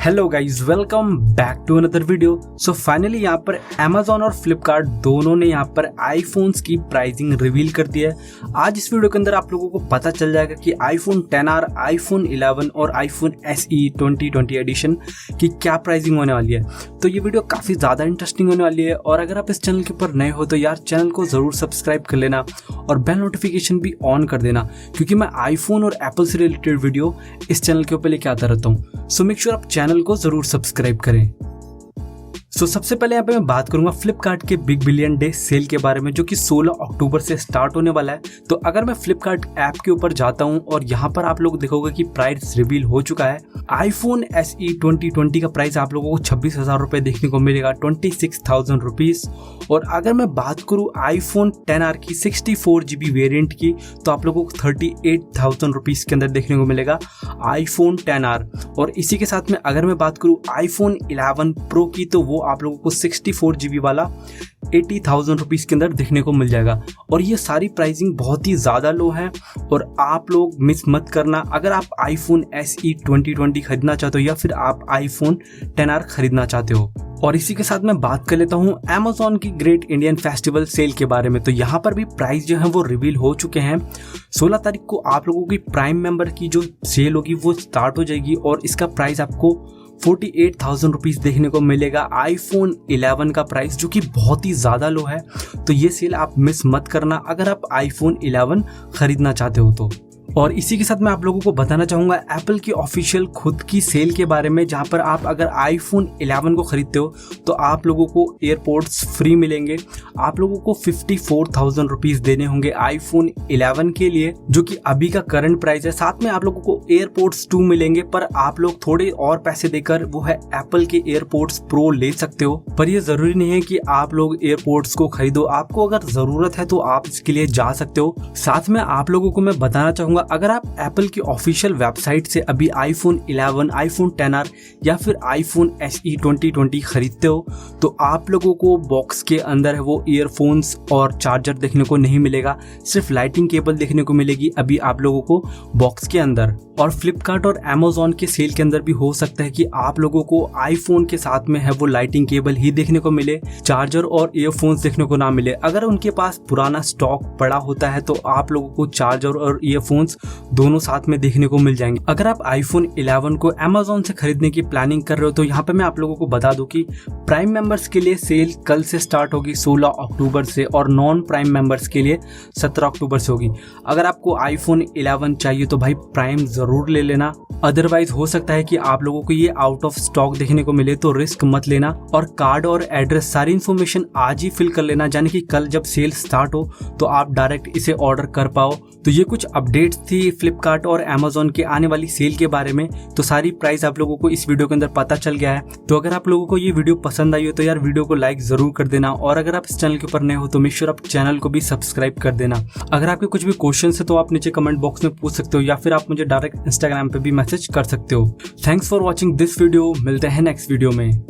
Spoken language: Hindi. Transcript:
Hello guys, welcome back to another video. So finally यहाँ पर अमेजोन और फ्लिपकार्ट दोनों ने यहाँ पर आईफोन्स की प्राइसिंग रिवील कर दी है। आज इस वीडियो के अंदर आप लोगों को पता चल जाएगा कि आईफोन 10R, आईफोन 11 और आईफोन SE 2020 एडिशन की क्या प्राइसिंग होने वाली है। तो ये वीडियो काफ़ी ज़्यादा इंटरेस्टिंग होने वाली है और अगर आप इस चैनल के ऊपर नए हो तो यार चैनल को ज़रूर सब्सक्राइब कर लेना और बेल नोटिफिकेशन भी ऑन कर देना, क्योंकि मैं आईफोन और एप्पल से रिलेटेड वीडियो इस चैनल के ऊपर लेके आता रहता हूँ। सो मेक श्योर आप चैनल को जरूर सब्सक्राइब करें। सबसे पहले यहाँ पे मैं बात करूंगा फ्लिपकार्ट के बिग बिलियन डे सेल के बारे में, जो कि 16 अक्टूबर से स्टार्ट होने वाला है। तो अगर मैं फ्लिपकार्ट ऐप के ऊपर जाता हूं और यहाँ पर आप लोग देखोगे कि प्राइस रिवील हो चुका है। आईफोन SE 2020 का प्राइस आप लोगों को 26,000 रुपए देखने को मिलेगा, 26,000 रुपीज। और अगर मैं बात करूँ आईफोन 10R की 64GB वेरिएंट की, तो आप लोगों को 38,000 रुपीज के अंदर देखने को मिलेगा आईफोन 10R। और इसी के साथ में अगर मैं बात करूँ आईफोन 11 प्रो की, तो वो आप लोगों को 64GB वाला 80,000 रुपीज के अंदर देखने को मिल जाएगा। और ये सारी प्राइसिंग बहुत ही ज्यादा लो है और आप लोग मिस मत करना अगर आप आईफोन SE 2020 खरीदना चाहते हो या फिर आप आईफोन 10R खरीदना चाहते हो। और इसी के साथ मैं बात कर लेता हूँ अमेजोन की ग्रेट इंडियन फेस्टिवल सेल के बारे में। तो यहाँ पर भी प्राइस जो है वो रिवील हो चुके हैं। 16 तारीख को आप लोगों की प्राइम मेंबर की जो सेल होगी वो स्टार्ट हो जाएगी और इसका प्राइस आपको 48,000 रुपीज देखने को मिलेगा। आईफोन 11 का प्राइस जो कि बहुत ही ज़्यादा लो है, तो ये सेल आप मिस मत करना अगर आप आईफोन 11 खरीदना चाहते हो तो। और इसी के साथ मैं आप लोगों को बताना चाहूँगा एप्पल की ऑफिशियल खुद की सेल के बारे में, जहाँ पर आप अगर आईफोन 11 को खरीदते हो तो आप लोगों को एयरपोर्ट्स फ्री मिलेंगे। आप लोगों को 54,000 रुपीज़ देने होंगे आईफोन 11 के लिए, जो कि अभी का करंट प्राइस है। साथ में आप लोगों को एयरपोर्ट्स 2 मिलेंगे, पर आप लोग थोड़े और पैसे देकर वो है एप्पल के एयरपोर्ट्स प्रो ले सकते हो। पर ये ज़रूरी नहीं है कि आप लोग एयरपोर्ट्स को खरीदो, आपको अगर ज़रूरत है तो आप इसके लिए जा सकते हो। साथ में आप लोगों को मैं बताना चाहूँगा अगर आप एप्पल की ऑफिशियल वेबसाइट से अभी आईफोन 11, आईफोन 10R या फिर आईफोन SE 2020 खरीदते हो तो आप लोगों को बॉक्स के अंदर है वो ईयरफोन्स और चार्जर देखने को नहीं मिलेगा, सिर्फ लाइटिंग केबल देखने को मिलेगी अभी आप लोगों को बॉक्स के अंदर। और फ्लिपकार्ट और अमेजोन के सेल के अंदर भी हो सकता है कि आप लोगों को आईफोन के साथ में है वो लाइटिंग केबल ही देखने को मिले, चार्जर और ईयरफोन्स देखने को ना मिले। अगर उनके पास पुराना स्टॉक पड़ा होता है तो आप लोगों को चार्जर और ईयरफोन्स दोनों साथ में देखने को मिल जाएंगे। अगर आप आईफोन 11 को अमेजोन से खरीदने की प्लानिंग कर रहे हो तो यहाँ पे मैं आप लोगों को बता दूं कि प्राइम मेंबर्स के लिए सेल कल से स्टार्ट होगी 16 अक्टूबर से और नॉन प्राइम मेंबर्स के लिए 17 अक्टूबर से होगी। अगर आपको आईफोन 11 चाहिए तो भाई प्राइम जरूर ले लेना, अदरवाइज हो सकता है कि आप लोगों को ये आउट ऑफ स्टॉक देखने को मिले, तो रिस्क मत लेना। और कार्ड और एड्रेस सारी इन्फॉर्मेशन आज ही फिल कर लेना, यानी कि कल जब सेल स्टार्ट हो तो आप डायरेक्ट इसे ऑर्डर कर पाओ। तो ये कुछ अपडेट्स थी फ्लिपकार्ट और अमेजोन के आने वाली सेल के बारे में। तो सारी प्राइस आप लोगों को इस वीडियो के अंदर पता चल गया है। तो अगर आप लोगों को ये वीडियो पसंद आई हो तो यार वीडियो को लाइक जरूर कर देना, और अगर आप इस चैनल के ऊपर नए हो तो मेक श्योर आप चैनल को भी सब्सक्राइब कर देना। अगर आपके कुछ भी क्वेश्चन है तो आप नीचे कमेंट बॉक्स में पूछ सकते हो या फिर आप मुझे डायरेक्ट इंस्टाग्राम पे भी मैसेज कर सकते हो। Thanks for watching this video, मिलते हैं नेक्स्ट वीडियो में।